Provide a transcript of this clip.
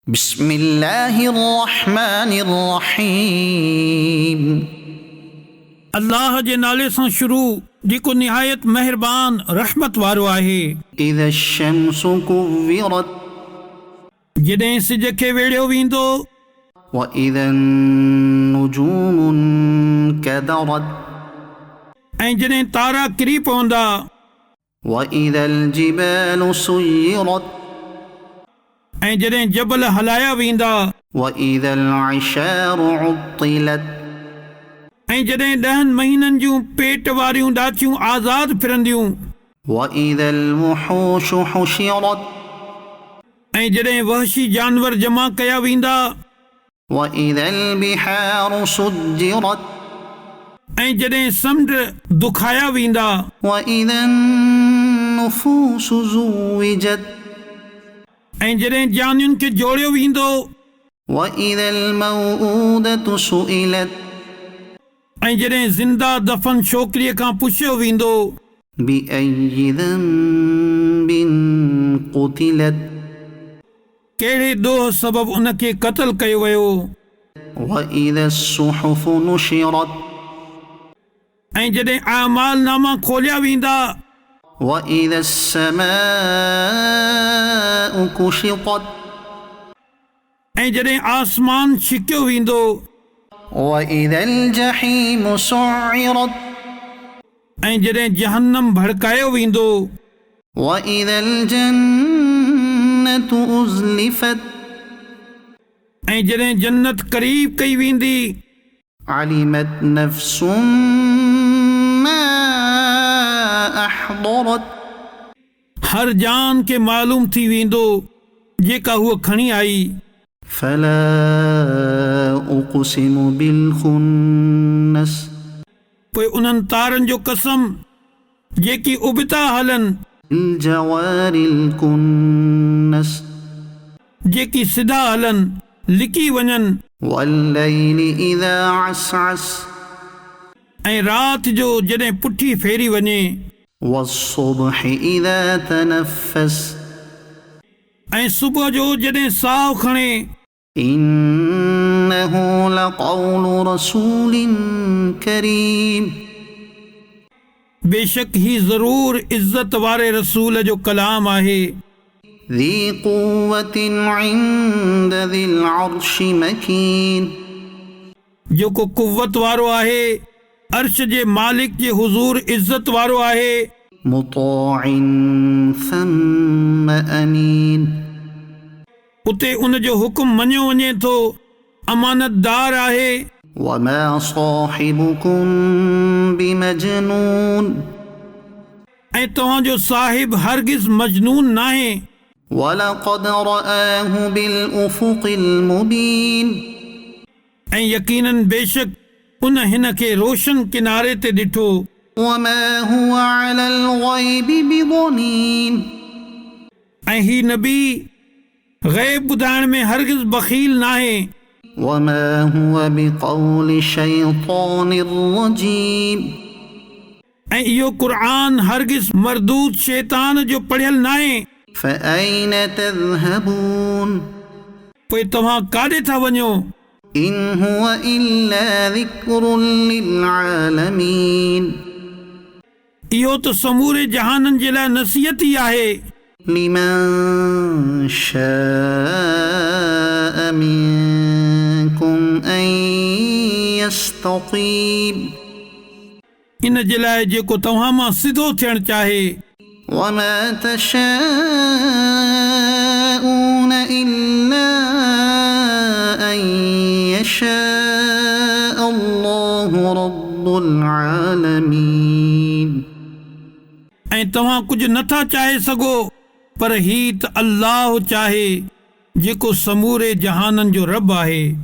बिस्मिल्लाहिर्रहमानिर्रहीम। अल्लाह जे नाले सां शुरू जेको निहायत मेहरबान रहमत वारो आहे। इज़ा शम्सु कुव्विरत, जॾहिं सिज खे वेढ़ियो वेंदो। व इज़ा नुजूमु कदरत, ऐं जॾहिं तारा किरी पवंदा। व इज़ल जिबालु सुय्यरत, ऐं जॾहिं जबल हलाया वेंदा। व इज़ल इशारु उत्तिलत, ऐं जॾहिं 10 महीननि जूं पेट वारियूं ॾाचियूं आज़ाद फिरंदियूं। व इज़ल वुहूशु हुशिरत, ऐं जॾहिं वहशी जानवर जमा कया वेंदा। व इज़ल बिहारु सुज्जिरत, ऐं जॾहिं समुंड दुखाया वेंदा। व इज़न नुफूसु ज़ुव्विजत, ऐं जॾहिं जानियुनि खे जोड़ियो वेंदो। व इज़ल मौऊदतु सुइलत, ऐं जॾहिं ज़िंदा दफ़न छोकिरीअ खां पुछियो वेंदो। बिअय्यि ज़ंबिन क़ुतिलत, कहिड़े ॾोह सबबु उनखे क़त्ल कयो वियो। व इज़ा सुहुफ़ु नुशिरत, ऐं जॾहिं आमाल नामा खोलिया वेंदा। व इज़ा समाउ कुशितत, ऐं जॾहिं आसमान छिकियो वेंदो। व इज़ल जहीमु सुइरत, ऐं जॾहिं जहन्नम भड़कायो वेंदो। व इज़ल जन्नतु उज़्लिफत, ऐं जॾहिं जन्नत क़रीब कई वेंदी। अलिमत नफ़्सुम मा अहदरत, हर जान खे मालूम थी वेंदो जेका हूअ खणी आई। फला उक़सिमु बिल खुन्नस, पोइ उन्हनि तारनि जो कसम जेकी उबिता हलनि। बिल जवारिल कुन्नस, जेकी सिधा हलनि लिकी वञनि। वल्लैलि इज़ा असअस, ऐं राति जो जॾहिं पुठी फेरी वञे। वस्सुब्हि इज़ा तनफ़्फ़स, ऐं सुबुह जो जॾहिं साहु खणे। इन्नहु लक़ौलु रसूलिन करीम, बेशक ही ज़रूर इज़्ज़त वारे रसूल जो कलाम आहे। ज़ी क़ुव्वतिन इन्द ज़िल अर्शि मकीन, जेको कुव्वत वारो आहे अर्श जे मालिक जे हुज़ूर इज़्ज़त वारो आहे। मुताइन सम्म अमीन, उते उन जो हुक्म मञियो वञे थो, अमानतदार आहे। वमा साहिबुकुम बिमजनून, ऐं तव्हांजो साहिब हरगिज़ मजनून नाहे। वलक़द रआहु बिल उफ़ुक़िल मुबीन, ऐं यकीनन बेशक उन हिन खे रोशन किनारे ते ॾिठो। वमा हुवा अलल ग़ैबि बिज़नीन, ऐं ही नबी ग़ैब ॿुधाइण में हरगिज़ बख़ील नाहे। वमा हुवा बिक़ौलि शैतानिर रजीम, ऐं इहो क़ुर्आन हरगिज़ मरदूद शैतान जो पढ़ियल नाहे। फ़अैन तज़हबून, पोइ तव्हां काॾे था वञो। इन हुवा इल्ला ज़िक्रुन लिल आलमीन, इहो त समूरे जहाननि जे लाइ नसीहत ई आहे। लिमन शाअ मिनकुम अन यस्तक़ीम, इन जे लाइ जेको तव्हां मां सिधो थियणु चाहे। वमा तशाऊन इल्ला अन यशाअ अल्लाहु रब्बुल आलमीन, ऐं तव्हां कुझु नथा चाहे सघो पर ही त अल्लाह चाहे जेको समूरे जहाननि जो रब आहे।